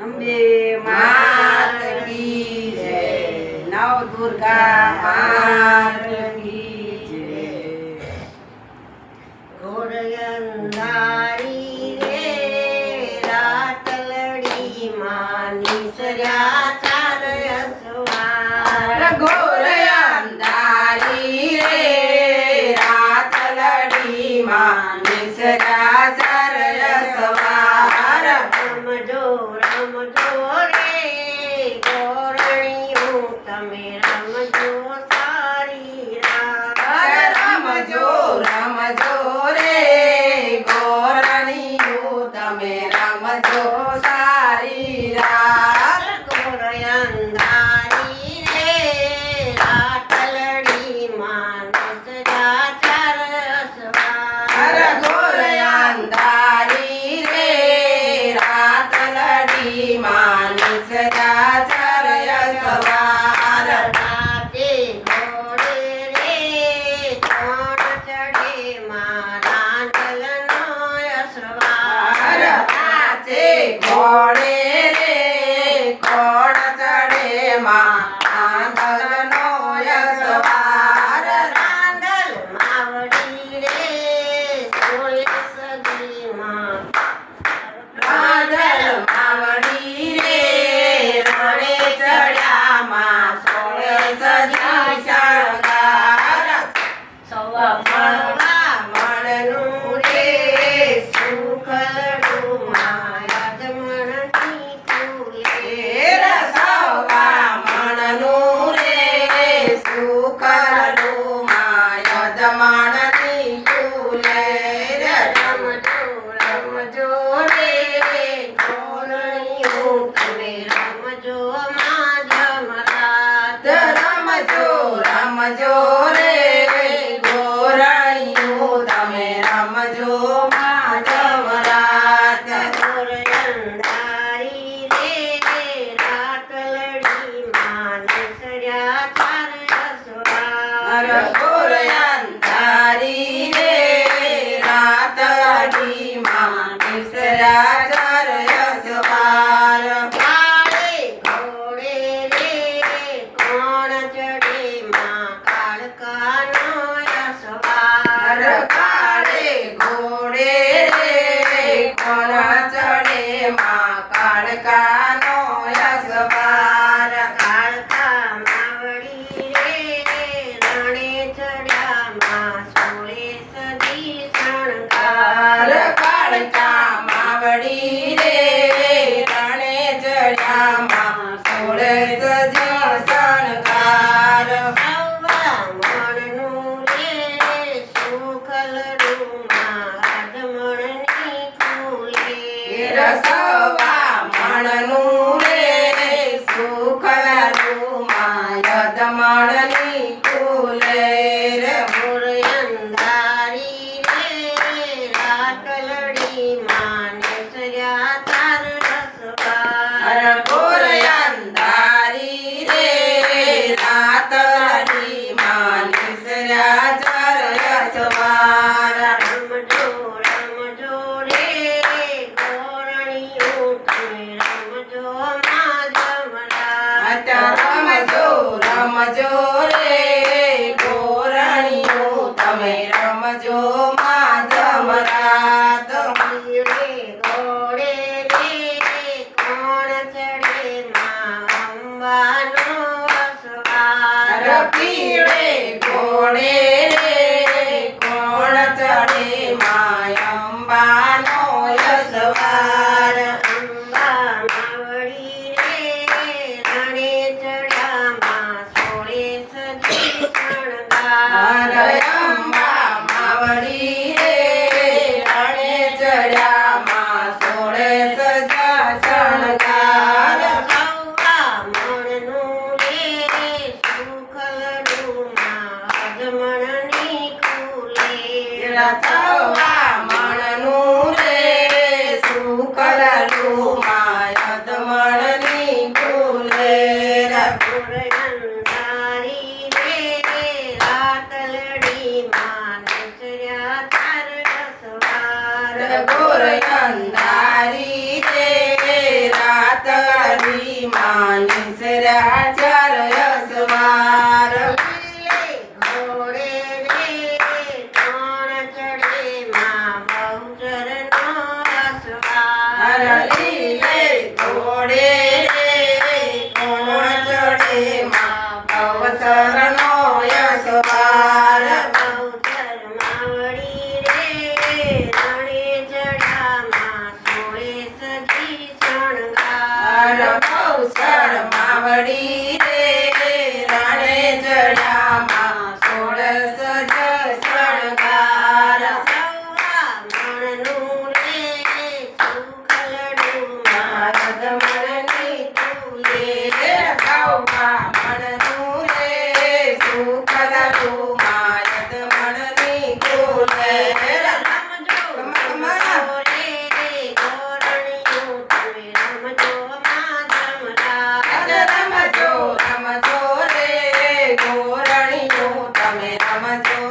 અંબે માત કી જય, નવ દુર્ગા માત કી જય. ઘોર અંધારી રે રાતલડી માં નિસર્યા ચાર અસવાર. ઘોર અંધારી રે રાતલડી માં નિસર્યા ચાર અસવાર. રમજો રમજો રે ગોરણીયું તમે રમજો સારી રાત. રમજો રમજો રે ગોરણીયું તમે રમજો સારી રાત. ઘોર અંધારી રે રાતલડી માં નિસર્યા ચાર અસવાર. ઘોર અંધારી રે રાતલડી માં નિસર્યા ચાર અસવાર. રાતે ઘોડે રે કોણ ચડે માં રાંધલનો અસવાર. રાતે ઘોડે રે કોણ ચડે માં આંધળનો અસવાર. રાંધલ માવડી રે સોળે સદીમાં. રાંધલ માવડી રે રણે ચડ્યા માં સોળે સજી શણગાર. સવા મણનું રે સુખડું માં યજમાનની ફૂલે. સવા મણનું રે સુખડું માં યજમાનની ફૂલે. રમજો રમજો રે ગોરણીયું તમે રમજો માં જમરાત. રમજો રમજો રે ગોરણીયું તમે રમજો માં જમરાત. ઘોર અંધારી રે રાતલડી માં નિસર્યા ચાર અસવાર. ઘોર અંધારી રે રાતડી માં નિસર્યા ચાર અસવાર. કાળે ઘોડે રે કોણ ચડે માં કાળકાનો અસવાર. કાળે ઘોડે રે કોણ ચડે માં કાળકાનો અસવાર. કાળકા માવડી રે રણે ચડ્યા માં સોળે સદી શણગાર. કાળકા માવડી રે રણે ચડ્યા માં સોળે સજી શણગાર. સવા મણનું રે સુખલડું માં આદમણની ફૂલે. સવા મણનું રે સુખલાલું માં યજમાનની ફૂલે. ઘોર અંધારી રે રાતલડી માં નિસર્યા ચાર અસવાર. ઘોર અંધારી રે રાતડી માં નિસર્યા ચાર અસવાર. રમજો રમજો રે ગોરણીયું તમે રમજો માં જમરાત. રમજો રમજો રે ગોરણીયું તમે રમજો માં જમરાત. પીળે ઘોડે રે કોણ ચડે માં અંબાનો અસવાર. પીળે ઘોડે રે કોણ ચડે માં અંબાનો અસવાર. અંબા માવડી રે રણે ચડ્યા માં સોળે સજી શણગાર. અંબા માવડી રે રણે ચડ્યા માં સોળે સજા શણગાર. સવા મણનું રે સુખલડું માં અજમણ નિસર્યા ચાર અસવાર લીલે ઘોડે રે કોણ ચડે માં બહુચરનો અસવાર લીલે ઘોડે રે કોણ ચડે માં અવસરનો યશવાર બહુચર માવડી રે રણે ચડ્યામાં સોળે સજી શણગાર અવસર માવડી રે રાણે ચડ્યામાં સોળ સજ શણગાર સૌવા મણનું રે સુખલડું નારદ મણની તુલે સૌવા મણનું રે સુખલડું નારદ મણની તુલે રમજો રમજો રે ગોરણિયું તમે રમજો